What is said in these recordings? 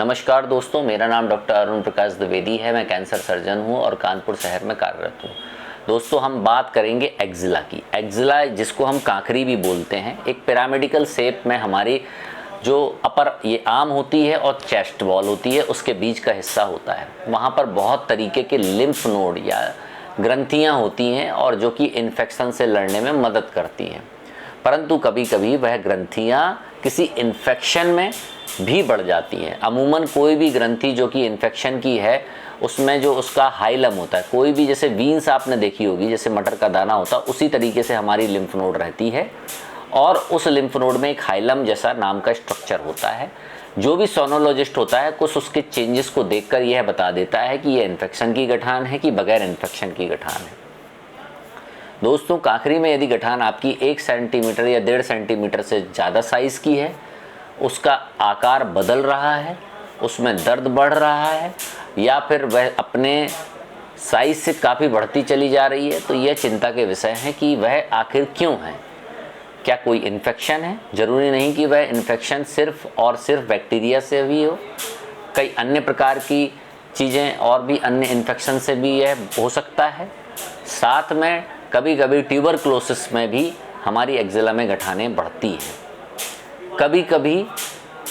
नमस्कार दोस्तों, मेरा नाम डॉक्टर अरुण प्रकाश द्विवेदी है। मैं कैंसर सर्जन हूं और कानपुर शहर में कार्यरत हूं। दोस्तों, हम बात करेंगे एक्जिला की। एक्जिला, जिसको हम कांकरी भी बोलते हैं, एक पिरामिडिकल शेप में हमारी जो अपर ये आर्म होती है और चेस्ट वॉल होती है, उसके बीच का हिस्सा होता है। वहाँ पर बहुत तरीके के लिम्फ नोड या ग्रंथियाँ होती हैं और जो कि इन्फेक्शन से लड़ने में मदद करती हैं। परंतु कभी कभी वह ग्रंथियाँ किसी इन्फेक्शन में भी बढ़ जाती हैं। अमूमन कोई भी ग्रंथि जो कि इन्फेक्शन की है, उसमें जो उसका हाइलम होता है, कोई भी जैसे वीन्स आपने देखी होगी, जैसे मटर का दाना होता है, उसी तरीके से हमारी लिम्फ नोड रहती है और उस लिम्फ नोड में एक हाइलम जैसा नाम का स्ट्रक्चर होता है। जो भी सोनोलॉजिस्ट होता है, कुछ उसके चेंजेस को देखकर यह बता देता है कि यह इन्फेक्शन की गठान है कि बगैर इन्फेक्शन की गठान है। दोस्तों, कांकरी में यदि गठान आपकी 1 सेंटीमीटर या 1.5 सेंटीमीटर से ज़्यादा साइज़ की है, उसका आकार बदल रहा है, उसमें दर्द बढ़ रहा है या फिर वह अपने साइज़ से काफ़ी बढ़ती चली जा रही है, तो यह चिंता के विषय है कि वह आखिर क्यों है। क्या कोई इन्फेक्शन है? ज़रूरी नहीं कि वह इन्फेक्शन सिर्फ और सिर्फ बैक्टीरिया से भी हो, कई अन्य प्रकार की चीज़ें और भी अन्य इन्फेक्शन से भी यह हो सकता है। साथ में कभी कभी ट्यूबरक्लोसिस में भी हमारी एक्जिला में गठानें बढ़ती हैं। कभी कभी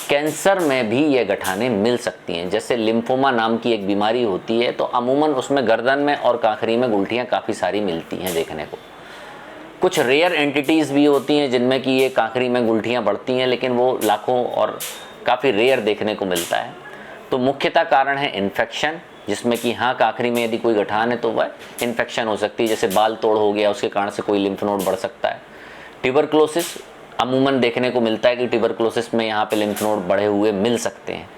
कैंसर में भी ये गठानें मिल सकती हैं। जैसे लिम्फोमा नाम की एक बीमारी होती है, तो अमूमन उसमें गर्दन में और कांकरी में गुल्टियाँ काफ़ी सारी मिलती हैं देखने को। कुछ रेयर एंटिटीज़ भी होती हैं जिनमें कि ये कांकरी में गुल्टियाँ बढ़ती हैं, लेकिन वो लाखों और काफ़ी रेयर देखने को मिलता है। तो मुख्यतः कारण है इन्फेक्शन, जिसमें कि हाँ, कांकरी में यदि कोई गठान है तो वह इन्फेक्शन हो सकती है। जैसे बाल तोड़ हो गया, उसके कारण से कोई लिम्फ नोड बढ़ सकता है। ट्यूबरक्लोसिस अमूमन देखने को मिलता है कि ट्यूबरक्लोसिस में यहाँ पे लिम्फ नोड बढ़े हुए मिल सकते हैं।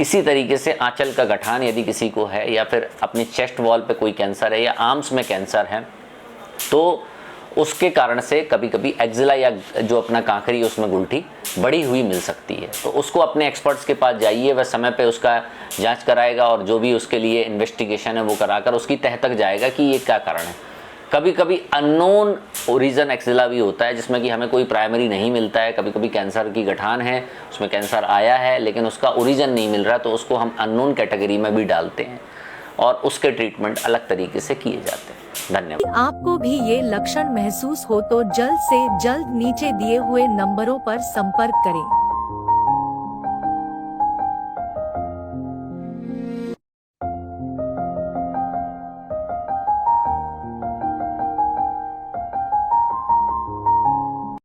इसी तरीके से आंचल का गठान यदि किसी को है, या फिर अपनी चेस्ट वॉल पे कोई कैंसर है या आर्म्स में कैंसर है, तो उसके कारण से कभी कभी एक्जिला या जो अपना कांकरी उसमें गुल्ठी बढ़ी हुई मिल सकती है। तो उसको अपने एक्सपर्ट्स के पास जाइए, वह समय पे उसका जांच कराएगा और जो भी उसके लिए इन्वेस्टिगेशन है वो कराकर उसकी तह तक जाएगा कि ये क्या कारण है। कभी कभी अननोन ओरिजिन एक्जिला भी होता है, जिसमें कि हमें कोई प्राइमरी नहीं मिलता है। कभी कभी कैंसर की गठान है, उसमें कैंसर आया है लेकिन उसका ओरिजिन नहीं मिल रहा, तो उसको हम अननोन कैटेगरी में भी डालते हैं और उसके ट्रीटमेंट अलग तरीके से किए जाते हैं। धन्यवाद। आपको भी ये लक्षण महसूस हो तो जल्द से जल्द नीचे दिए हुए नंबरों पर संपर्क करें।